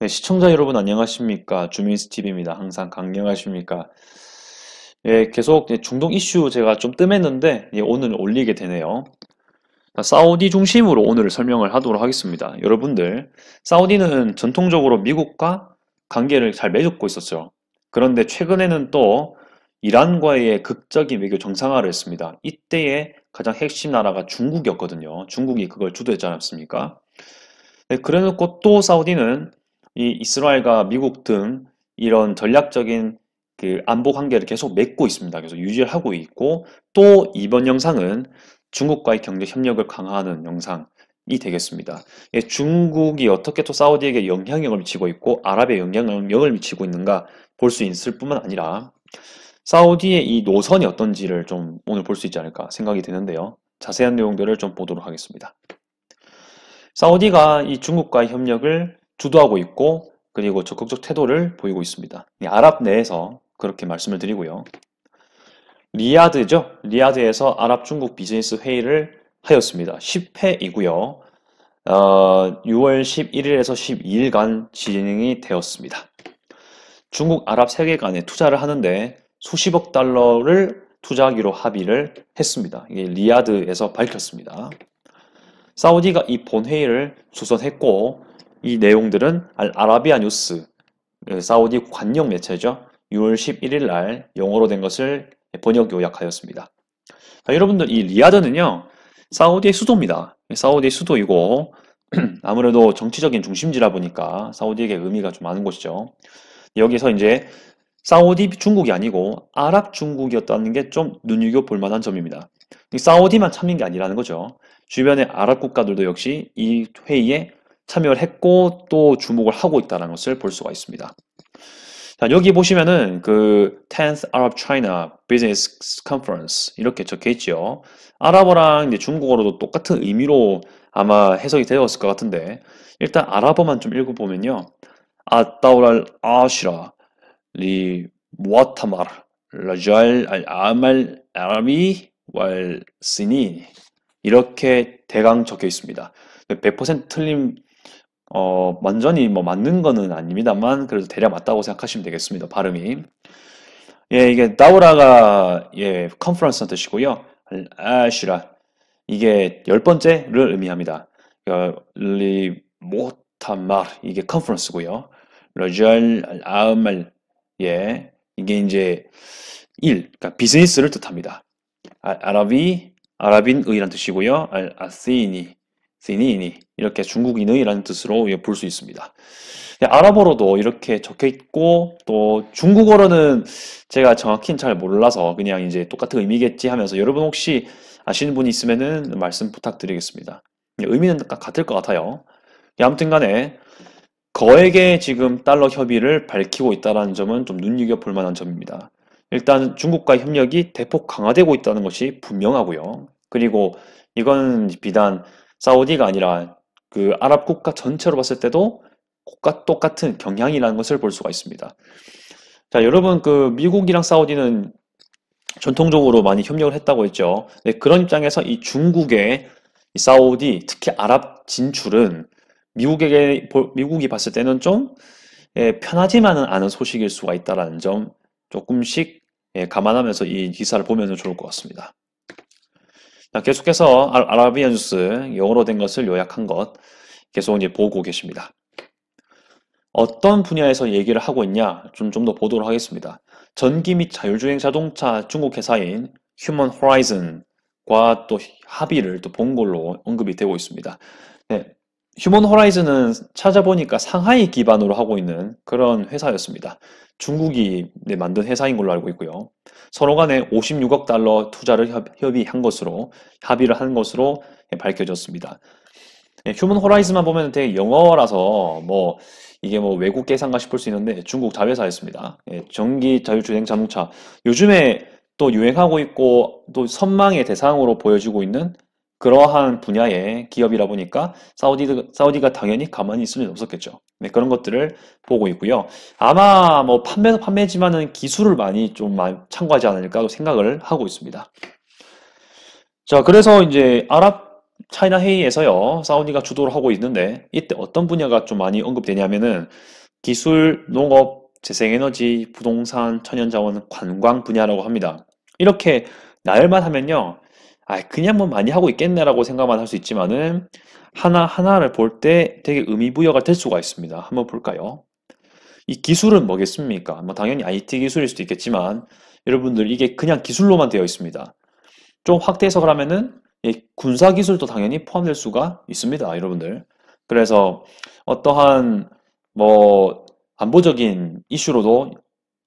네, 시청자 여러분 안녕하십니까? 주민스TV입니다. 항상 강령하십니까? 예, 계속 중동 이슈 제가 좀 뜸했는데 오늘 올리게 되네요. 사우디 중심으로 오늘 설명을 하도록 하겠습니다. 여러분들, 사우디는 전통적으로 미국과 관계를 잘 맺고 있었죠. 그런데 최근에는 또 이란과의 극적인 외교 정상화를 했습니다. 이때의 가장 핵심 나라가 중국이었거든요. 중국이 그걸 주도했지 않았습니까? 네, 그래놓고 또 사우디는 이 이스라엘과 미국 등 이런 전략적인 그 안보 관계를 계속 맺고 있습니다. 계속 유지를 하고 있고 또 이번 영상은 중국과의 경제 협력을 강화하는 영상이 되겠습니다. 예, 중국이 어떻게 또 사우디에게 영향력을 미치고 있고 아랍에 영향력을 미치고 있는가 볼 수 있을 뿐만 아니라 사우디의 이 노선이 어떤지를 좀 오늘 볼 수 있지 않을까 생각이 드는데요. 자세한 내용들을 좀 보도록 하겠습니다. 사우디가 이 중국과의 협력을 주도하고 있고 그리고 적극적 태도를 보이고 있습니다. 아랍 내에서 그렇게 말씀을 드리고요. 리야드죠. 리야드에서 아랍 중국 비즈니스 회의를 하였습니다. 10회이고요. 6월 11일에서 12일간 진행이 되었습니다. 중국 아랍 세계관에 투자를 하는데 수십억 달러를 투자하기로 합의를 했습니다. 이게 리야드에서 밝혔습니다. 사우디가 이 본회의를 주선했고 이 내용들은 알아비아 뉴스, 사우디 관영 매체죠. 6월 11일 날 영어로 된 것을 번역 요약하였습니다. 자, 여러분들 이 리야드는요. 사우디의 수도입니다. 사우디의 수도이고 아무래도 정치적인 중심지라 보니까 사우디에게 의미가 좀 많은 곳이죠. 여기서 이제 사우디 중국이 아니고 아랍 중국이었다는 게 좀 눈여겨볼 만한 점입니다. 사우디만 참여한 게 아니라는 거죠. 주변의 아랍 국가들도 역시 이 회의에 참여를 했고 또 주목을 하고 있다는 것을 볼 수가 있습니다. 자, 여기 보시면은 그 10th Arab China Business Conference 이렇게 적혀 있죠. 아랍어랑 이제 중국어로도 똑같은 의미로 아마 해석이 되었을 것 같은데 일단 아랍어만 좀 읽어보면요. 아따우랄 아시라 리 무아타마르 라잘 알 아말 아라비 왈 시니 이렇게 대강 적혀 있습니다. 100% 틀림 완전히 뭐 맞는 거는 아닙니다만 그래도 대략 맞다고 생각하시면 되겠습니다. 발음이. 예, 이게 다우라가 예, 컨퍼런스는 뜻이고요. 아시라 이게 열 번째를 의미합니다. 리 모타마르 이게 컨퍼런스고요. 러잘 아말 예, 이게 이제 그러니까 비즈니스를 뜻합니다. 아랍인의란 뜻이고요. 시니니 이렇게 중국인의라는 뜻으로 볼 수 있습니다. 아랍어로도 이렇게 적혀 있고 또 중국어로는 제가 정확히는 잘 몰라서 그냥 이제 똑같은 의미겠지 하면서 여러분 혹시 아시는 분이 있으면은 말씀 부탁드리겠습니다. 의미는 같을 것 같아요. 아무튼 간에 거액의 지금 달러 협의를 밝히고 있다는 점은 좀 눈여겨볼 만한 점입니다. 일단 중국과 협력이 대폭 강화되고 있다는 것이 분명하고요. 그리고 이건 비단 사우디가 아니라 그 아랍 국가 전체로 봤을 때도 똑같은 경향이라는 것을 볼 수가 있습니다. 자, 여러분 그 미국이랑 사우디는 전통적으로 많이 협력을 했다고 했죠. 네, 그런 입장에서 이 중국의 이 사우디, 특히 아랍 진출은 미국이 봤을 때는 좀 편하지만은 않은 소식일 수가 있다는 점 조금씩 감안하면서 이 기사를 보면 좋을 것 같습니다. 자, 계속해서 아라비아 뉴스 영어로 된 것을 요약한 것 계속 이제 보고 계십니다. 어떤 분야에서 얘기를 하고 있냐 좀 더 보도록 하겠습니다. 전기 및 자율주행 자동차 중국 회사인 휴먼 호라이즌과 또 합의를 또 본 걸로 언급이 되고 있습니다. 네, 휴먼 호라이즌은 찾아보니까 상하이 기반으로 하고 있는 그런 회사였습니다. 중국이 만든 회사인 걸로 알고 있고요. 서로 간에 56억 달러 투자를 합의를 한 것으로 밝혀졌습니다. 네, 휴먼 호라이즌만 보면 되게 영어라서 뭐 이게 뭐 외국 계산가 싶을 수 있는데 중국 자회사였습니다. 예, 전기 자율주행 자동차 요즘에 또 유행하고 있고 또 선망의 대상으로 보여지고 있는 그러한 분야의 기업이라 보니까 사우디가 당연히 가만히 있을 리 없었겠죠. 네, 그런 것들을 보고 있고요. 아마 뭐 판매지만은 기술을 많이 참고하지 않을까 생각을 하고 있습니다. 자, 그래서 이제 아랍 차이나 회의에서요, 사우디가 주도를 하고 있는데, 이때 어떤 분야가 좀 많이 언급되냐면은, 기술, 농업, 재생에너지, 부동산, 천연자원, 관광 분야라고 합니다. 이렇게 나열만 하면요, 아, 그냥 뭐 많이 하고 있겠네라고 생각만 할 수 있지만은, 하나하나를 볼 때 되게 의미부여가 될 수가 있습니다. 한번 볼까요? 이 기술은 뭐겠습니까? 뭐 당연히 IT 기술일 수도 있겠지만, 여러분들 이게 그냥 기술로만 되어 있습니다. 좀 확대 해석을 하면은 이 군사 기술도 당연히 포함될 수가 있습니다, 여러분들. 그래서 어떠한 뭐 안보적인 이슈로도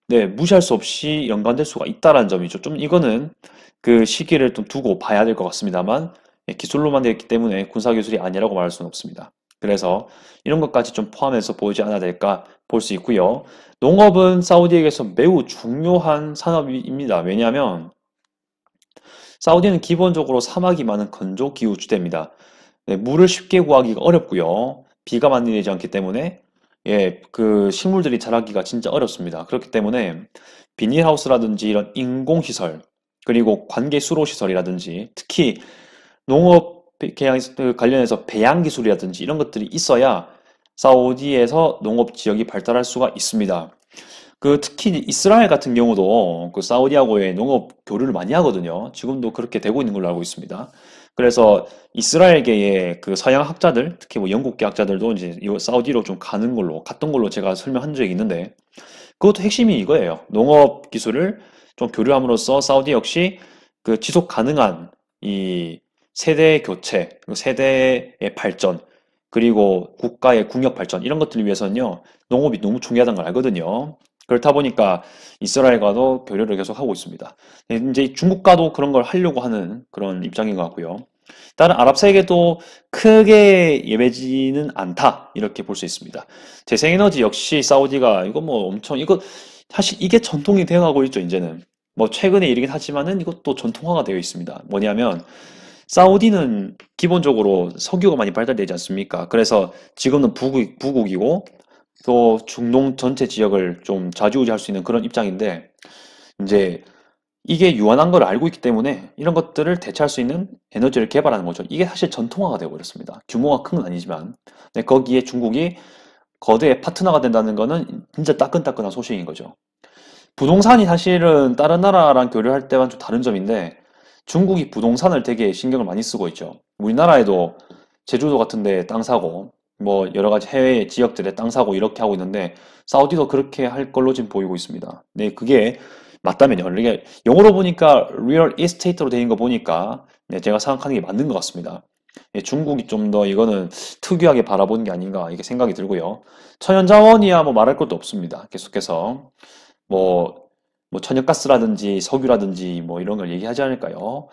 네, 무시할 수 없이 연관될 수가 있다라는 점이죠. 좀 이거는 그 시기를 좀 두고 봐야 될 것 같습니다만 예, 기술로만 되어 있기 때문에 군사 기술이 아니라고 말할 수는 없습니다. 그래서 이런 것까지 좀 포함해서 보이지 않아야 될까 볼 수 있고요. 농업은 사우디에게서 매우 중요한 산업입니다. 왜냐하면 사우디는 기본적으로 사막이 많은 건조 기후 주대입니다. 네, 물을 쉽게 구하기가 어렵고요. 비가 많이 내지 않기 때문에 예, 그 식물들이 자라기가 진짜 어렵습니다. 그렇기 때문에 비닐하우스라든지 이런 인공시설 그리고 관계 수로 시설이라든지 특히 농업 관련해서 배양 기술이라든지 이런 것들이 있어야 사우디에서 농업 지역이 발달할 수가 있습니다. 그 특히 이스라엘 같은 경우도 그 사우디하고의 농업 교류를 많이 하거든요. 지금도 그렇게 되고 있는 걸로 알고 있습니다. 그래서 이스라엘계의 그 서양 학자들, 특히 뭐 영국계 학자들도 이제 이 사우디로 좀 갔던 걸로 제가 설명한 적이 있는데 그것도 핵심이 이거예요. 농업 기술을 좀 교류함으로써 사우디 역시 그 지속 가능한 이 세대 교체, 세대의 발전, 그리고 국가의 국력 발전 이런 것들을 위해서는요 농업이 너무 중요하다는 걸 알거든요. 그렇다 보니까 이스라엘과도 교류를 계속 하고 있습니다. 네, 이제 중국과도 그런 걸 하려고 하는 그런 입장인 것 같고요. 다른 아랍 세계도 크게 예외지는 않다 이렇게 볼 수 있습니다. 재생에너지 역시 사우디가 이거 뭐 엄청 이거 사실 이게 전통이 되어가고 있죠 이제는 뭐 최근의 일이긴 하지만은 이것도 전통화가 되어 있습니다. 뭐냐면 사우디는 기본적으로 석유가 많이 발달되지 않습니까? 그래서 지금은 부국이고 또 중동 전체 지역을 좀 좌지우지할 수 있는 그런 입장인데 이제 이게 유한한 걸 알고 있기 때문에 이런 것들을 대체할 수 있는 에너지를 개발하는 거죠. 이게 사실 전통화가 되어버렸습니다. 규모가 큰 건 아니지만 네, 거기에 중국이 거대의 파트너가 된다는 거는 진짜 따끈따끈한 소식인 거죠. 부동산이 사실은 다른 나라랑 교류할 때와는 좀 다른 점인데 중국이 부동산을 되게 신경을 많이 쓰고 있죠. 우리나라에도 제주도 같은 데 땅 사고 뭐 여러 가지 해외 지역들에 땅 사고 이렇게 하고 있는데 사우디도 그렇게 할 걸로 지금 보이고 있습니다. 네, 그게 맞다면요. 이게 영어로 보니까 real estate로 되어 있는 거 보니까 네, 제가 생각하는 게 맞는 것 같습니다. 예, 중국이 좀 더 이거는 특유하게 바라보는 게 아닌가 이게 생각이 들고요. 천연자원이야 뭐 말할 것도 없습니다. 계속해서 뭐, 뭐 천연가스라든지 석유라든지 뭐 이런 걸 얘기하지 않을까요?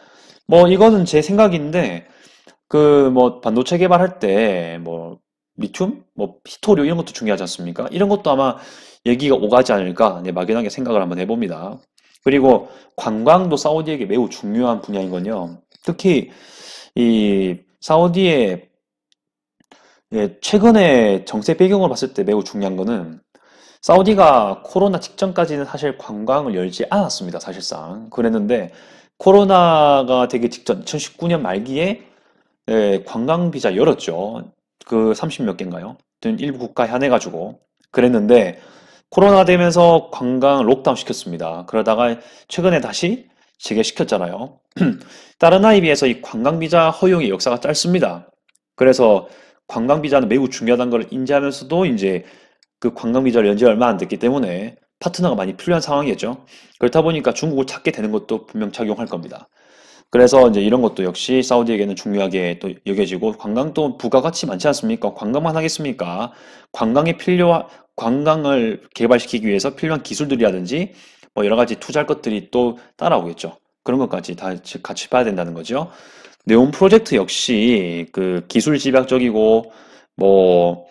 뭐 이거는 제 생각인데 그 뭐 반도체 개발할 때 뭐 리튬, 뭐 히토류 이런 것도 중요하지 않습니까? 이런 것도 아마 얘기가 오가지 않을까 네, 막연하게 생각을 한번 해봅니다. 그리고 관광도 사우디에게 매우 중요한 분야인 건요. 특히 이 사우디의 예, 최근에 정세 배경을 봤을 때 매우 중요한 거는 사우디가 코로나 직전까지는 사실 관광을 열지 않았습니다, 사실상. 그랬는데, 코로나가 되기 직전, 2019년 말기에 예, 관광 비자 열었죠. 그 30 몇 개인가요? 하여튼 일부 국가에 한해가지고. 그랬는데, 코로나 되면서 관광을 록다운 시켰습니다. 그러다가 최근에 다시 재개시켰잖아요. 다른 나라에 비해서 이 관광 비자 허용의 역사가 짧습니다. 그래서 관광 비자는 매우 중요하다는 걸 인지하면서도 이제 그 관광 비자를 연지 얼마 안 됐기 때문에 파트너가 많이 필요한 상황이겠죠. 그렇다 보니까 중국을 찾게 되는 것도 분명 작용할 겁니다. 그래서 이제 이런 것도 역시 사우디에게는 중요하게 또 여겨지고 관광도 부가가치 많지 않습니까? 관광만 하겠습니까? 관광을 개발시키기 위해서 필요한 기술들이라든지 뭐 여러 가지 투자할 것들이 또 따라오겠죠. 그런 것까지 다 같이 봐야 된다는 거죠. 네온 프로젝트 역시 그 기술 집약적이고 뭐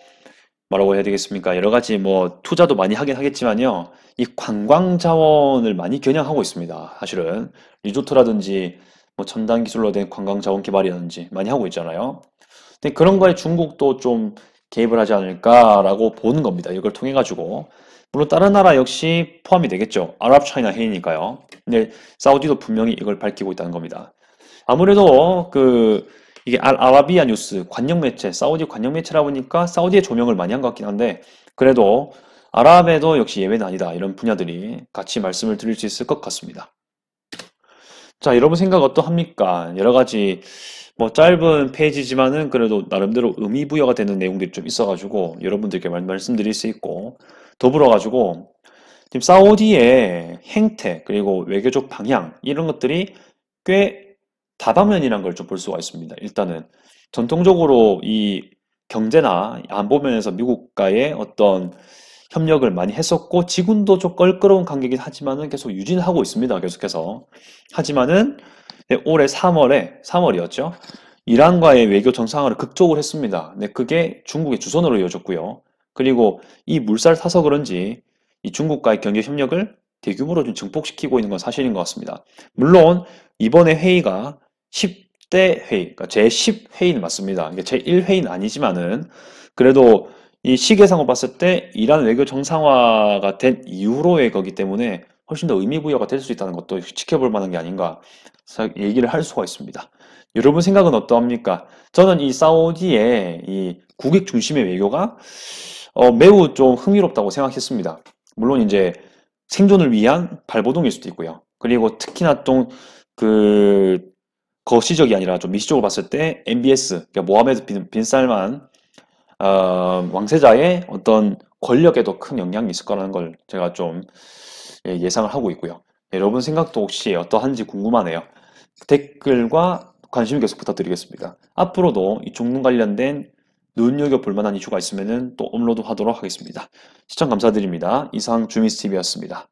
뭐라고 해야 되겠습니까? 여러 가지 뭐 투자도 많이 하긴 하겠지만요. 이 관광 자원을 많이 겨냥하고 있습니다. 사실은 리조트라든지 뭐 첨단 기술로 된 관광 자원 개발이라든지 많이 하고 있잖아요. 근데 그런 거에 중국도 좀 개입을 하지 않을까라고 보는 겁니다. 이걸 통해 가지고 물론 다른 나라 역시 포함이 되겠죠. 아랍 차이나 해이니까요. 근데 사우디도 분명히 이걸 밝히고 있다는 겁니다. 아무래도 그 이게 아라비아 뉴스 관영 매체, 사우디 관영 매체라 보니까 사우디의 조명을 많이 한 것 같긴 한데 그래도 아랍에도 역시 예외는 아니다. 이런 분야들이 같이 말씀을 드릴 수 있을 것 같습니다. 자, 여러분 생각 어떠합니까? 여러 가지 뭐 짧은 페이지지만은 그래도 나름대로 의미 부여가 되는 내용들이 좀 있어가지고 여러분들께 말씀드릴 수 있고 더불어 가지고 지금 사우디의 행태 그리고 외교적 방향 이런 것들이 꽤 다방면이라는 걸 좀 볼 수가 있습니다. 일단은 전통적으로 이 경제나 안보 면에서 미국과의 어떤 협력을 많이 했었고 지금도 좀 껄끄러운 관계이긴 하지만은 계속 유지는 하고 있습니다. 계속해서. 하지만은 올해 3월이었죠. 이란과의 외교 정상화를 극적으로 했습니다. 네, 그게 중국의 주선으로 이어졌고요. 그리고 이 물살 타서 그런지 이 중국과의 경제 협력을 대규모로 좀 증폭시키고 있는 건 사실인 것 같습니다. 물론 이번에 회의가 10대 회의, 그러니까 제10회의는 맞습니다. 이게 제1회의는 아니지만은 그래도 이 시계상으로 봤을 때 이란 외교 정상화가 된 이후로의 거기 때문에 훨씬 더 의미 부여가 될 수 있다는 것도 지켜볼 만한 게 아닌가 얘기를 할 수가 있습니다. 여러분 생각은 어떠합니까? 저는 이 사우디의 이 국익 중심의 외교가 매우 좀 흥미롭다고 생각했습니다. 물론 이제 생존을 위한 발버둥일 수도 있고요. 그리고 특히나 또 그 거시적이 아니라 좀 미시적으로 봤을 때 MBS, 그러니까 모하메드 빈 살만 왕세자의 어떤 권력에도 큰 영향이 있을 거라는 걸 제가 좀 예상을 하고 있고요. 여러분 생각도 혹시 어떠한지 궁금하네요. 댓글과 관심 계속 부탁드리겠습니다. 앞으로도 이 종문 관련된 눈여겨볼 만한 이슈가 있으면 또 업로드 하도록 하겠습니다. 시청 감사드립니다. 이상 주미스TV였습니다.